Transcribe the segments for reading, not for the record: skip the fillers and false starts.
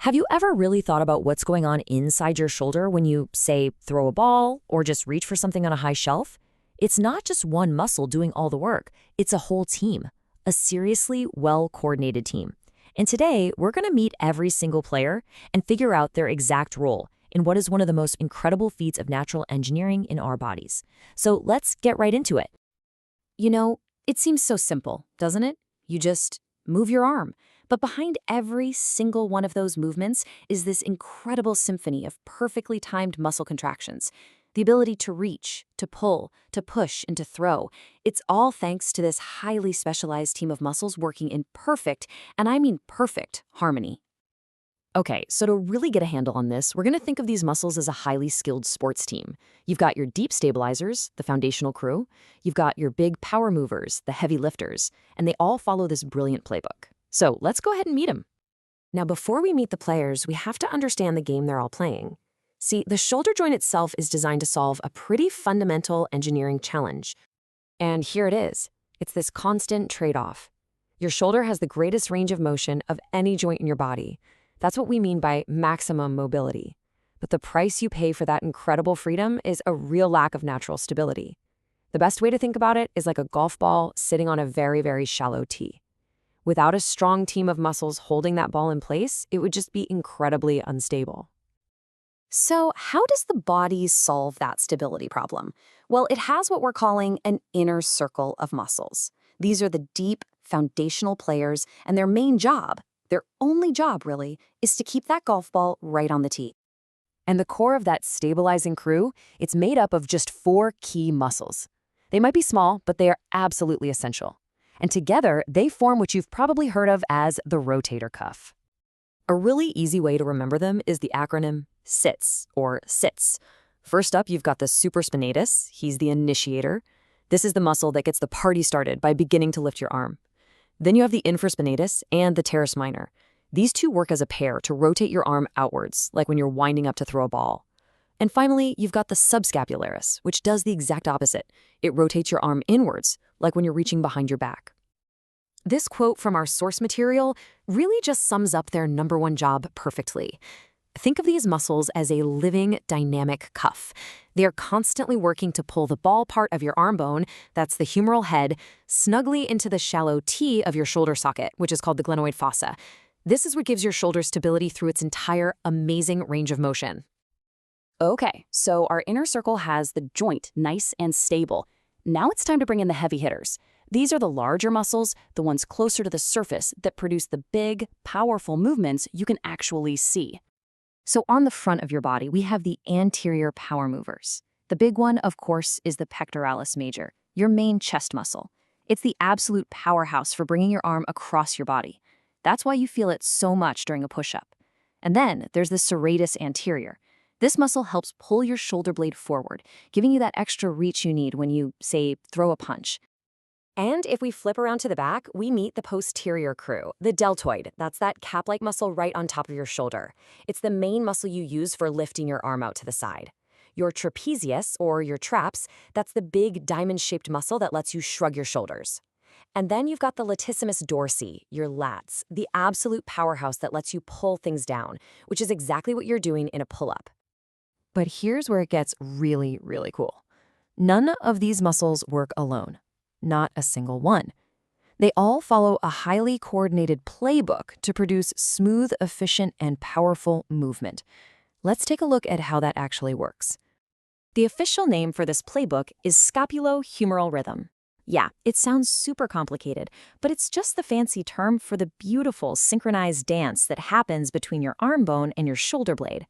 Have you ever really thought about what's going on inside your shoulder when you, say, throw a ball or just reach for something on a high shelf? It's not just one muscle doing all the work. It's a whole team, a seriously well-coordinated team. And today, we're going to meet every single player and figure out their exact role in what is one of the most incredible feats of natural engineering in our bodies. So let's get right into it. You know, it seems so simple, doesn't it? You just move your arm. But behind every single one of those movements is this incredible symphony of perfectly timed muscle contractions. The ability to reach, to pull, to push, and to throw. It's all thanks to this highly specialized team of muscles working in perfect, and I mean perfect, harmony. Okay, so to really get a handle on this, we're going to think of these muscles as a highly skilled sports team. You've got your deep stabilizers, the foundational crew. You've got your big power movers, the heavy lifters, and they all follow this brilliant playbook. So let's go ahead and meet them. Now, before we meet the players, we have to understand the game they're all playing. See, the shoulder joint itself is designed to solve a pretty fundamental engineering challenge. And here it is. It's this constant trade-off. Your shoulder has the greatest range of motion of any joint in your body. That's what we mean by maximum mobility. But the price you pay for that incredible freedom is a real lack of natural stability. The best way to think about it is like a golf ball sitting on a very, very shallow tee. Without a strong team of muscles holding that ball in place, it would just be incredibly unstable. So how does the body solve that stability problem? Well, it has what we're calling an inner circle of muscles. These are the deep, foundational players, and their main job, their only job really, is to keep that golf ball right on the tee. And the core of that stabilizing crew, it's made up of just 4 key muscles. They might be small, but they are absolutely essential. And together, they form what you've probably heard of as the rotator cuff. A really easy way to remember them is the acronym SITS, or SITS. First up, you've got the supraspinatus. He's the initiator. This is the muscle that gets the party started by beginning to lift your arm. Then you have the infraspinatus and the teres minor. These two work as a pair to rotate your arm outwards, like when you're winding up to throw a ball. And finally, you've got the subscapularis, which does the exact opposite. It rotates your arm inwards, like when you're reaching behind your back. This quote from our source material really just sums up their #1 job perfectly. Think of these muscles as a living, dynamic cuff. They are constantly working to pull the ball part of your arm bone, that's the humeral head, snugly into the shallow T of your shoulder socket, which is called the glenoid fossa. This is what gives your shoulder stability through its entire amazing range of motion. Okay, so our inner circle has the joint nice and stable. Now it's time to bring in the heavy hitters. These are the larger muscles, the ones closer to the surface that produce the big, powerful movements you can actually see. So on the front of your body, we have the anterior power movers. The big one, of course, is the pectoralis major, your main chest muscle. It's the absolute powerhouse for bringing your arm across your body. That's why you feel it so much during a push-up. And then there's the serratus anterior. This muscle helps pull your shoulder blade forward, giving you that extra reach you need when you, say, throw a punch. And if we flip around to the back, we meet the posterior crew, the deltoid. That's that cap-like muscle right on top of your shoulder. It's the main muscle you use for lifting your arm out to the side. Your trapezius, or your traps, that's the big diamond-shaped muscle that lets you shrug your shoulders. And then you've got the latissimus dorsi, your lats, the absolute powerhouse that lets you pull things down, which is exactly what you're doing in a pull-up. But here's where it gets really, really cool. None of these muscles work alone. Not a single one. They all follow a highly coordinated playbook to produce smooth, efficient, and powerful movement. Let's take a look at how that actually works. The official name for this playbook is scapulohumeral rhythm. Yeah, it sounds super complicated, but it's just the fancy term for the beautiful synchronized dance that happens between your arm bone and your shoulder blade.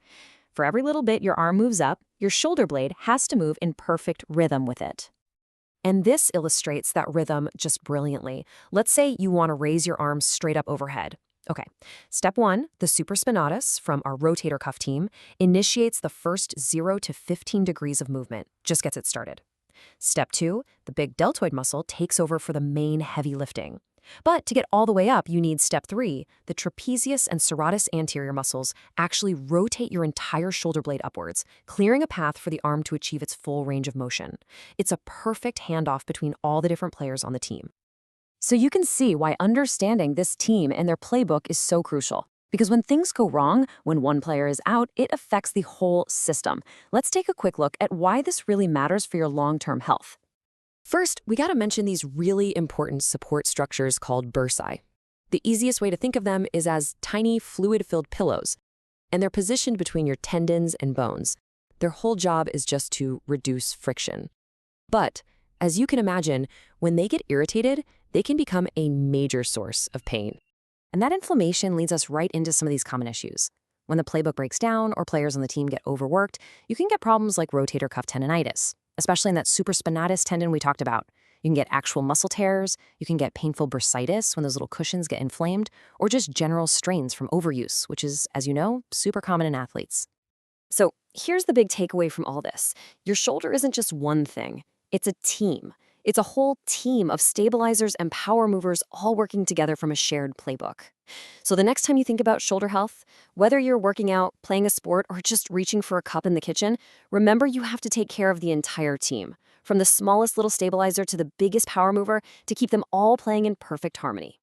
For every little bit your arm moves up, your shoulder blade has to move in perfect rhythm with it. And this illustrates that rhythm just brilliantly. Let's say you want to raise your arm straight up overhead. Okay, step 1, the supraspinatus from our rotator cuff team initiates the first 0 to 15 degrees of movement, just gets it started. Step 2, the big deltoid muscle takes over for the main heavy lifting. But to get all the way up, you need step 3. The trapezius and serratus anterior muscles actually rotate your entire shoulder blade upwards, clearing a path for the arm to achieve its full range of motion. It's a perfect handoff between all the different players on the team. So you can see why understanding this team and their playbook is so crucial. Because when things go wrong, when one player is out, it affects the whole system. Let's take a quick look at why this really matters for your long-term health. First, we gotta mention these really important support structures called bursae. The easiest way to think of them is as tiny fluid-filled pillows, and they're positioned between your tendons and bones. Their whole job is just to reduce friction. But, as you can imagine, when they get irritated, they can become a major source of pain. And that inflammation leads us right into some of these common issues. When the playbook breaks down or players on the team get overworked, you can get problems like rotator cuff tendonitis, especially in that supraspinatus tendon we talked about. You can get actual muscle tears, you can get painful bursitis when those little cushions get inflamed, or just general strains from overuse, which is, as you know, super common in athletes. So here's the big takeaway from all this. Your shoulder isn't just one thing, it's a team. It's a whole team of stabilizers and power movers all working together from a shared playbook. So the next time you think about shoulder health, whether you're working out, playing a sport, or just reaching for a cup in the kitchen, remember you have to take care of the entire team, from the smallest little stabilizer to the biggest power mover, to keep them all playing in perfect harmony.